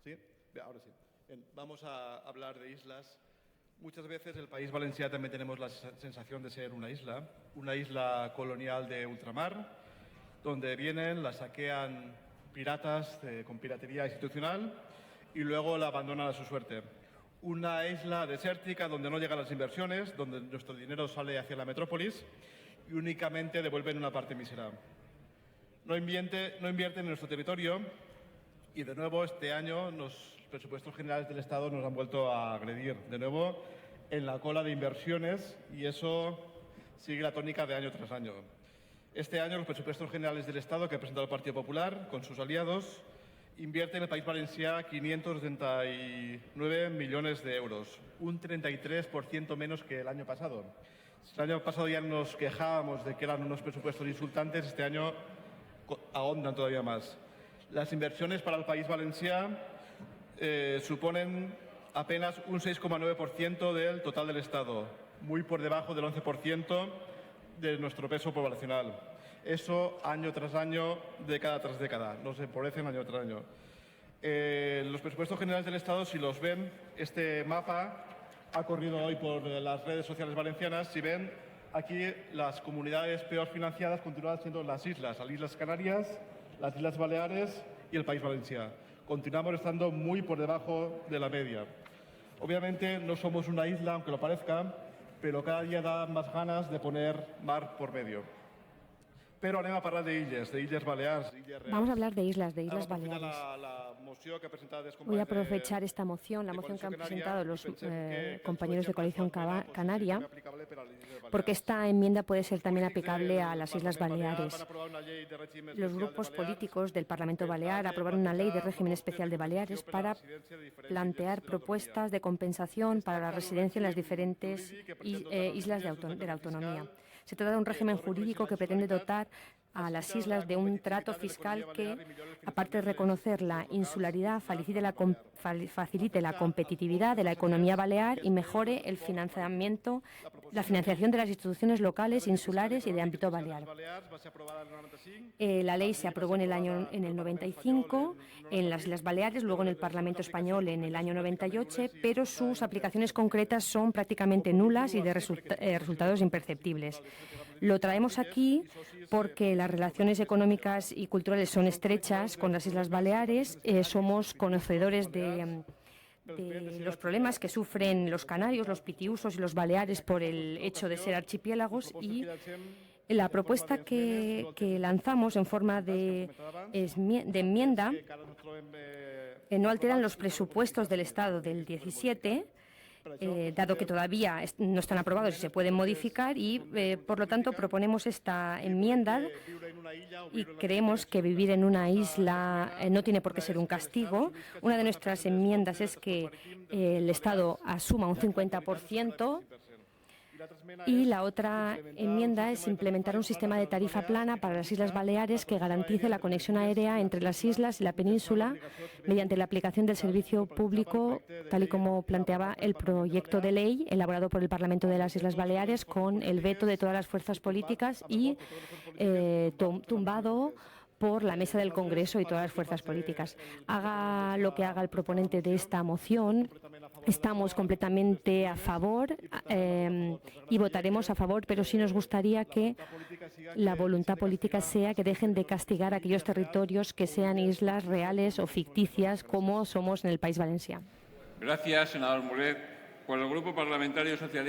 ¿Sí? Ahora sí. Bien, vamos a hablar de islas. Muchas veces el País Valencià también tenemos la sensación de ser una isla colonial de ultramar, donde vienen, la saquean piratas con piratería institucional y luego la abandonan a su suerte. Una isla desértica donde no llegan las inversiones, donde nuestro dinero sale hacia la metrópolis y únicamente devuelven una parte mísera. No invierten en nuestro territorio y de nuevo este año los presupuestos generales del Estado nos han vuelto a agredir. De nuevo en la cola de inversiones y eso sigue la tónica de año tras año. Este año los presupuestos generales del Estado que ha presentado el Partido Popular con sus aliados invierten en el País Valencià 579 millones de euros, un 33% menos que el año pasado. El año pasado ya nos quejábamos de que eran unos presupuestos insultantes, este año ahondan todavía más. Las inversiones para el País Valencià suponen apenas un 6,9% del total del Estado, muy por debajo del 11% de nuestro peso poblacional. Eso año tras año, década tras década, nos empobrecen año tras año. Los presupuestos generales del Estado, si los ven, este mapa ha corrido hoy por las redes sociales valencianas. Si ven, aquí las comunidades peor financiadas continúan siendo las Islas Canarias, las Islas Baleares y el País Valencià. Continuamos estando muy por debajo de la media. Obviamente no somos una isla, aunque lo parezca, pero cada día da más ganas de poner mar por medio. Pero anem a parlar d'illes Balears. Vamos a hablar de Islas Baleares. Voy a aprovechar esta moción, la moción que han presentado los compañeros de Coalición Canaria, porque esta enmienda puede ser también aplicable a las Islas Baleares. Los grupos políticos del Parlamento Balear aprobaron una ley de régimen especial de Baleares para plantear propuestas de compensación para la residencia en las diferentes islas de la autonomía. Se trata de un régimen jurídico que pretende dotar a las islas de un trato fiscal que, aparte de reconocer la insularidad, facilite la competitividad de la economía balear y mejore la financiación de las instituciones locales, insulares y de ámbito balear. La ley se aprobó en el 95 en las Islas Baleares, luego en el Parlamento Español en el año 98, pero sus aplicaciones concretas son prácticamente nulas y de resultados imperceptibles. Lo traemos aquí porque las relaciones económicas y culturales son estrechas con las Islas Baleares. Somos conocedores de los problemas que sufren los canarios, los pitiusos y los baleares por el hecho de ser archipiélagos, y la propuesta que lanzamos en forma de enmienda no alteran los presupuestos del Estado del 17, dado que todavía no están aprobados y se pueden modificar, y por lo tanto proponemos esta enmienda y creemos que vivir en una isla no tiene por qué ser un castigo. Una de nuestras enmiendas es que el Estado asuma un 50%. Y la otra enmienda es implementar un sistema de tarifa plana para las Islas Baleares que garantice la conexión aérea entre las islas y la península mediante la aplicación del servicio público, tal y como planteaba el proyecto de ley elaborado por el Parlamento de las Islas Baleares con el veto de todas las fuerzas políticas y tumbado por la mesa del Congreso y todas las fuerzas políticas. Haga lo que haga el proponente de esta moción, estamos completamente a favor y votaremos a favor, pero sí nos gustaría que la voluntad política sea que dejen de castigar a aquellos territorios que sean islas reales o ficticias, como somos en el País Valencià. Gracias, senador Mulet. Por el Grupo Parlamentario Socialista.